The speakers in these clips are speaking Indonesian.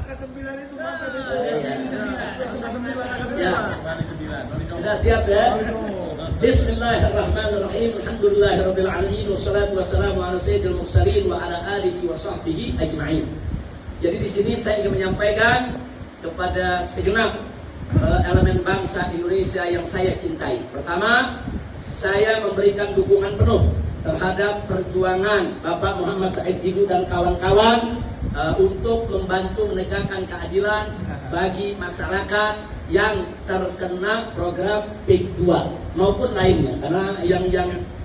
Ya, sudah siap ya? Bismillahirrahmanirrahim. Alhamdulillahirabbil alamin wassalatu wassalamu ala sayyidil mursalin wa ala alihi wa sahbihi ajma'in. Jadi di sini saya ingin menyampaikan kepada segenap elemen bangsa Indonesia yang saya cintai. Pertama, saya memberikan dukungan penuh terhadap perjuangan Bapak Muhammad Said Didu dan kawan-kawan untuk membantu menegakkan keadilan bagi masyarakat yang terkena program PIK 2 maupun lainnya, karena yang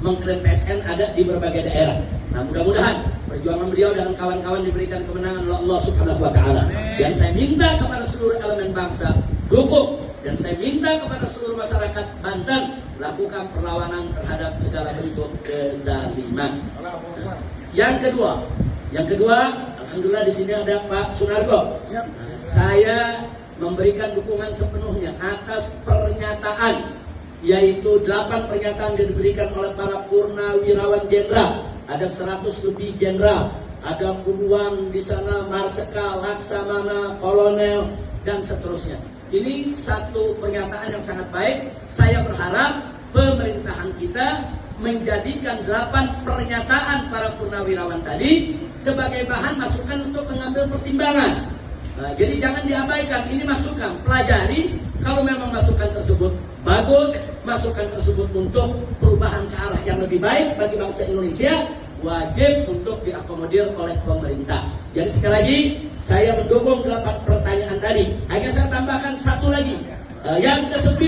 mengklaim PSN ada di berbagai daerah. Nah, mudah-mudahan perjuangan beliau dan kawan-kawan diberikan kemenangan oleh Allah Subhanahu wa taala. Dan saya minta kepada seluruh elemen bangsa dukung, dan saya minta kepada seluruh masyarakat Banten lakukan perlawanan terhadap segala bentuk kezaliman. Yang kedua, alhamdulillah di sini ada Pak Sunarko. Saya memberikan dukungan sepenuhnya atas pernyataan, yaitu 8 pernyataan yang diberikan oleh para purnawirawan jenderal. Ada 100 lebih jenderal, ada puluhan di sana marsikal, laksamana, kolonel, dan seterusnya. Ini satu pernyataan yang sangat baik. Saya berharap pemerintahan kita menjadikan 8 pernyataan para purnawirawan tadi sebagai bahan masukan untuk mengambil pertimbangan. Nah, jadi jangan diabaikan, ini masukan, pelajari. Kalau memang masukan tersebut bagus, masukan tersebut untuk perubahan ke arah yang lebih baik bagi bangsa Indonesia, wajib untuk diakomodir oleh pemerintah. Jadi sekali lagi, saya mendukung 8 pertanyaan tadi. Hanya saya tambahkan satu lagi, yang ke-9,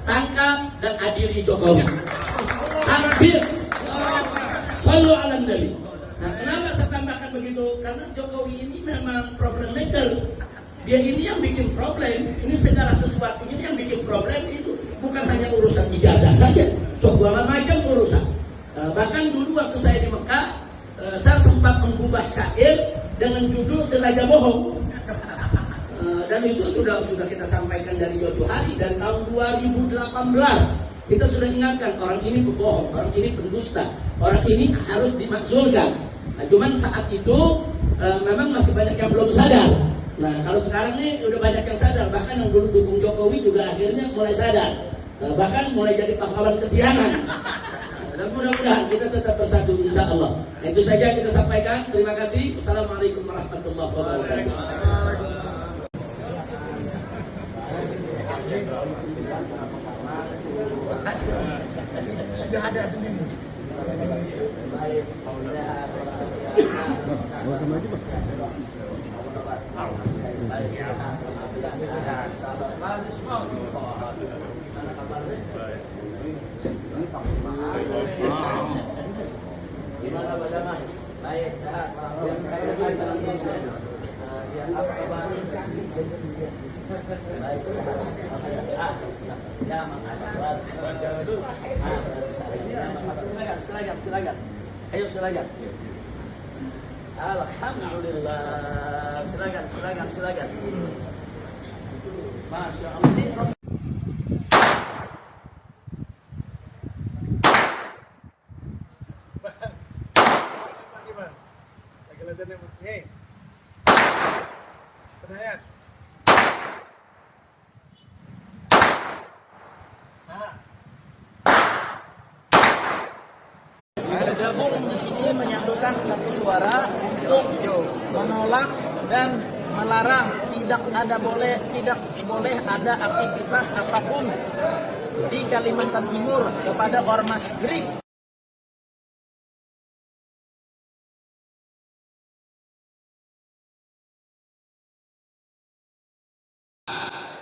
tangkap dan adili Jokowi. Hampir selalu alam dari. Nah, kenapa saya tambahkan begitu? Karena Jokowi ini memang problem maker. Dia ini yang bikin problem. Ini segala sesuatunya yang bikin problem itu. Bukan hanya urusan ijazah saja, segala macam urusan. Bahkan dulu waktu saya di Mekah, saya sempat mengubah syair dengan judul Sengaja Bohong. Dan itu sudah kita sampaikan dari jauh hari, dari tahun 2018. Kita sudah ingatkan, orang ini pembohong, orang ini pendusta, orang ini harus dimakzulkan. Nah, cuman saat itu memang masih banyak yang belum sadar. Nah, kalau sekarang ini udah banyak yang sadar, bahkan yang dulu dukung Jokowi juga akhirnya mulai sadar, bahkan mulai jadi pahlawan kesiangan. Dan mudah-mudahan kita tetap bersatu, insya Allah. Nah, itu saja kita sampaikan. Terima kasih. Wassalamualaikum warahmatullahi wabarakatuh. Sudah ada sendiri. Gimana bagaimana? Baik, sehat. Apa kabar? Baik, ya, silakan. Ayo silakan. Alhamdulillah. Silakan. Masya Allah. Bergabung di sini menyatukan satu suara untuk menolak dan melarang tidak boleh ada aktivitas apapun di Kalimantan Timur kepada ormas GRIG.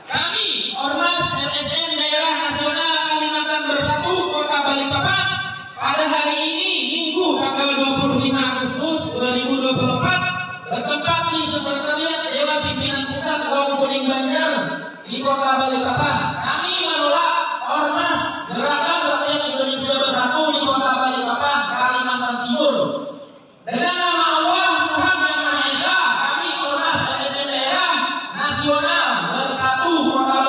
Kami, Ormas LSM Daerah Nasional Kalimantan Bersatu Kota Balikpapan, pada hari ini, Minggu tanggal 25 Agustus 2024, bertempat di Sekretariat Dewan Pimpinan Pusat Kaum Kuning Banjar di Kota Balikpapan. Kami menolak Ormas Gerakan Rakyat Indonesia Bersatu di Kota Balikpapan, Kalimantan Timur. Dengan nama Allah, Tuhan Yang Maha Esa, kami Ormas LSM Daerah Nasional Bersatu Kota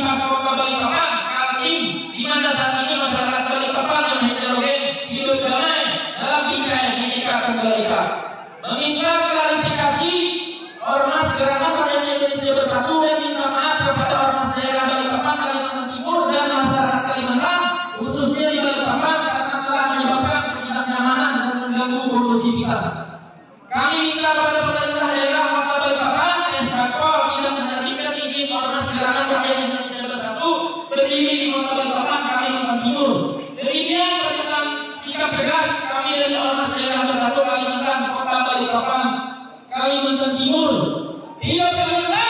Universitas Kota Balikpapan, Kaltim, di mana saat ini masyarakat Balikpapan yang heterogen hidup damai dalam bingkai Bhinneka Tunggal Ika. Meminta klarifikasi Ormas Gerakan Rakyat Indonesia Bersatu dan minta maaf kepada Ormas daerah Balikpapan, Kalimantan Timur dan masyarakat Kalimantan, khususnya di Balikpapan karena telah menyebabkan ketidaknyamanan dan mengganggu kondusivitas. Kami minta kepada pemerintah daerah Kota Balikpapan, Eskapol tidak menertibkan izin Ormas Gerakan Rakyat Indonesia Bersatu berdiri di Kota Balikpapan, Kalimantan Timur. Demikian pernyataan sikap tegas kami dari Ormas Daerah Bersatu Kalimantan Kota Balikpapan, Kalimantan Timur. Hidup Kalimantan!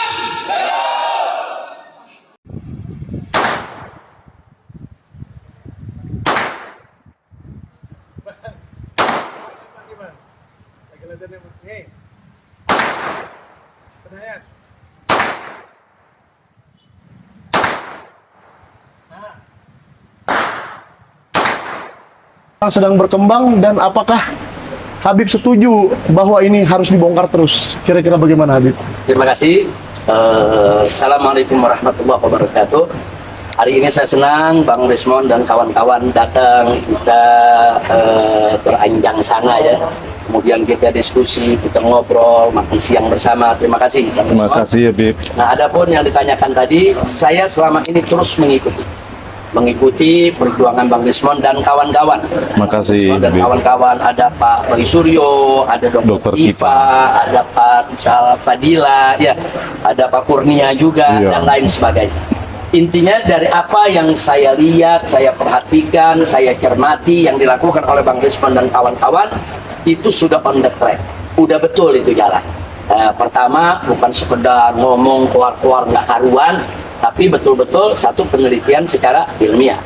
Sedang berkembang, dan apakah Habib setuju bahwa ini harus dibongkar terus? Kira-kira bagaimana, Habib? Terima kasih. Assalamualaikum warahmatullahi wabarakatuh. Hari ini saya senang Bang Rismon dan kawan-kawan datang, kita beranjang sana ya. Kemudian kita diskusi, kita ngobrol, makan siang bersama. Terima kasih Bang Terima Rismon. kasih Habib. Nah, adapun yang ditanyakan tadi, saya selama ini terus mengikuti perjuangan Bang Rismon dan kawan-kawan. Makasih, Dan Habib. kawan-kawan, ada Pak Roy Suryo, ada Dr. Dr. Iva, ada Pak Sal Fadila, ya, ada Pak Kurnia juga, Iya. dan lain sebagainya. Intinya dari apa yang saya lihat, saya perhatikan, saya cermati yang dilakukan oleh Bang Rismon dan kawan-kawan, itu sudah on the track, udah betul itu jalan. Pertama, bukan sekedar ngomong keluar-keluar nggak karuan, tapi betul-betul satu penelitian secara ilmiah.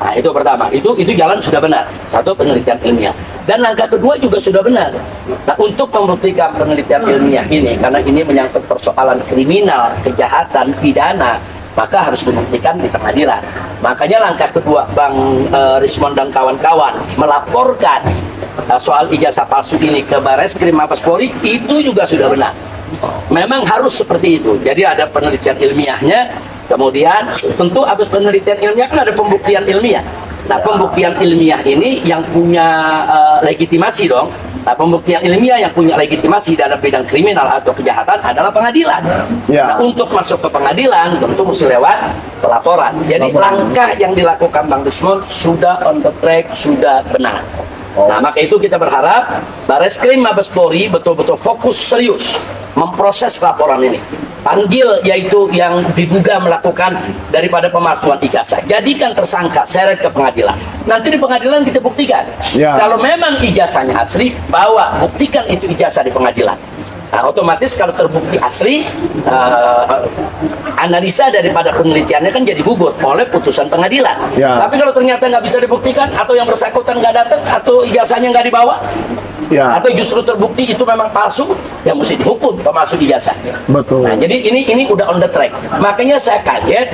Nah, itu pertama, itu jalan sudah benar, satu penelitian ilmiah. Dan langkah kedua juga sudah benar. Nah, untuk membuktikan penelitian ilmiah ini, karena ini menyangkut persoalan kriminal, kejahatan, pidana, maka harus dibuktikan di pengadilan. Makanya langkah kedua Bang Rismon dan kawan-kawan melaporkan soal ijazah palsu ini ke Bareskrim Mabes Polri, itu juga sudah benar. Memang harus seperti itu. Jadi ada penelitian ilmiahnya, kemudian tentu habis penelitian ilmiah kan ada pembuktian ilmiah. Nah, pembuktian ilmiah ini yang punya legitimasi dong. Nah, pembuktian ilmiah yang punya legitimasi dalam bidang kriminal atau kejahatan adalah pengadilan. Ya. Nah, untuk masuk ke pengadilan tentu mesti lewat pelaporan. Jadi langkah yang dilakukan Bang Rismon sudah on the track, sudah benar. Nah, maka itu kita berharap Bareskrim Mabes Polri betul-betul fokus serius memproses laporan ini. Panggil yaitu yang diduga melakukan daripada pemalsuan ijazah. Jadikan tersangka, seret ke pengadilan. Nanti di pengadilan kita buktikan. Ya. Kalau memang ijazahnya asli, bawa, buktikan itu ijazah di pengadilan. Nah, otomatis kalau terbukti asli, analisa daripada penelitiannya kan jadi gugur oleh putusan pengadilan. Ya. Tapi kalau ternyata nggak bisa dibuktikan, atau yang bersangkutan nggak datang, atau ijazahnya nggak dibawa, Ya. atau justru terbukti itu memang palsu, ya mesti dihukum pemalsu ijazah. Betul. Nah, jadi ini udah on the track. Makanya saya kaget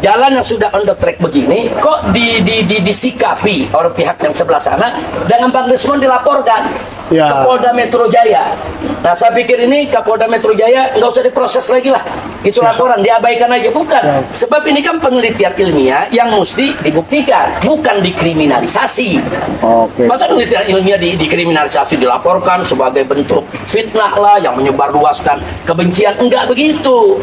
jalan yang sudah on the track begini kok disikapi oleh pihak yang sebelah sana dengan Bang Rismon dilaporkan Ya. ke Polda Metro Jaya. Nah, saya pikir ini Kapolda Metro Jaya nggak usah diproses lagi lah. Itu laporan diabaikan aja, bukan. Sebab ini kan penelitian ilmiah yang mesti dibuktikan, bukan dikriminalisasi. Oke. Masa penelitian ilmiah dikriminalisasi, dilaporkan sebagai bentuk fitnah lah yang menyebarluaskan kebencian? Enggak begitu.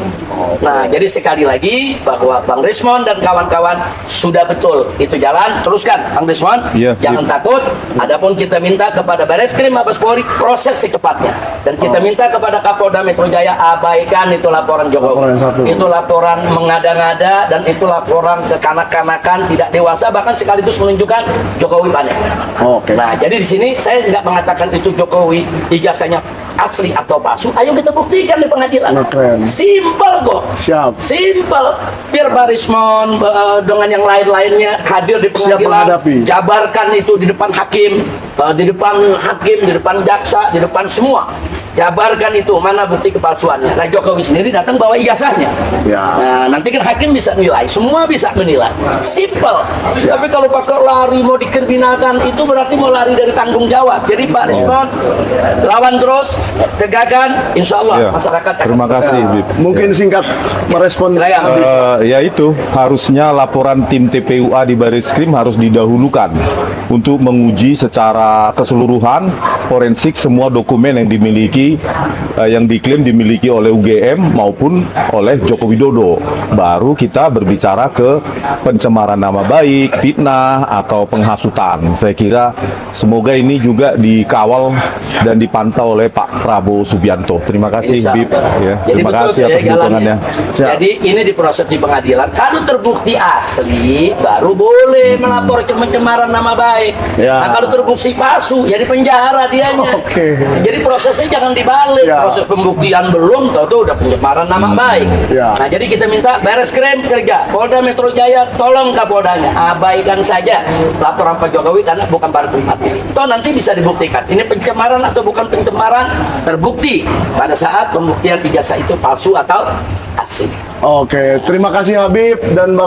Nah, jadi sekali lagi bahwa Bang Rismon dan kawan-kawan sudah betul itu jalan, teruskan Bang Rismon. Iya, Jangan takut. Adapun kita minta kepada Bareskrim Mabes Polri proses secepatnya, dan kita minta kepada Kapolda Metro Jaya abaikan itu laporan Jokowi. Laporan yang satu. Itu laporan mengada-ngada, dan itu laporan kekanak-kanakan, tidak dewasa, bahkan sekaligus menunjukkan Jokowi panik. Oke. Nah, jadi di sini saya nggak mengatakan itu Jokowi ijazahnya asli atau palsu. Ayo kita buktikan di pengadilan. Keren. Simpel kok. Siap. Simpel. Biar Barismon dengan yang lain-lainnya hadir di Siap pengadilan, menghadapi. jabarkan itu di depan hakim, di depan jaksa, di depan semua. jabarkan itu mana bukti kepalsuannya. Nah Jokowi sendiri datang bawa ijazahnya. Ya. Nah nanti kan hakim bisa nilai, semua bisa menilai. Simple. Tapi kalau pakai lari mau dikriminalkan itu berarti mau lari dari tanggung jawab. Jadi Pak Rismon lawan terus, tegakkan, insya Allah Ya. masyarakat akan Terima kasih, Bib. Mungkin singkat merespon. Silakan. Ya itu, harusnya laporan tim TPUA di Baris Krim harus didahulukan untuk menguji secara keseluruhan forensik semua dokumen yang dimiliki, yang diklaim dimiliki oleh UGM maupun oleh Joko Widodo. Baru kita berbicara ke pencemaran nama baik, fitnah, atau penghasutan. Saya kira semoga ini juga dikawal dan dipantau oleh Pak Prabowo Subianto. Terima kasih, Insya Bib. Allah. Ya, Jadi terima betul kasih ya atas jalannya. dukungannya. Jadi ini diproses di pengadilan. Kalau terbukti asli, baru boleh melapor ke pencemaran nama baik. Ya. Nah kalau terbukti palsu, ya di penjara dianya. Oke. Jadi prosesnya jangan dibalik. Ya. Proses pembuktian belum, tahu udah pencemaran nama baik. Ya. Nah jadi kita minta Baris Krim kerja, Polda Metro Jaya tolong Kapoldanya abaikan saja laporan Pak Jokowi karena bukan barang pribadi. Toh nanti bisa dibuktikan ini pencemaran atau bukan pencemaran, terbukti pada saat pembuktian ijazah itu palsu atau asli. Oke, terima kasih Habib dan Bang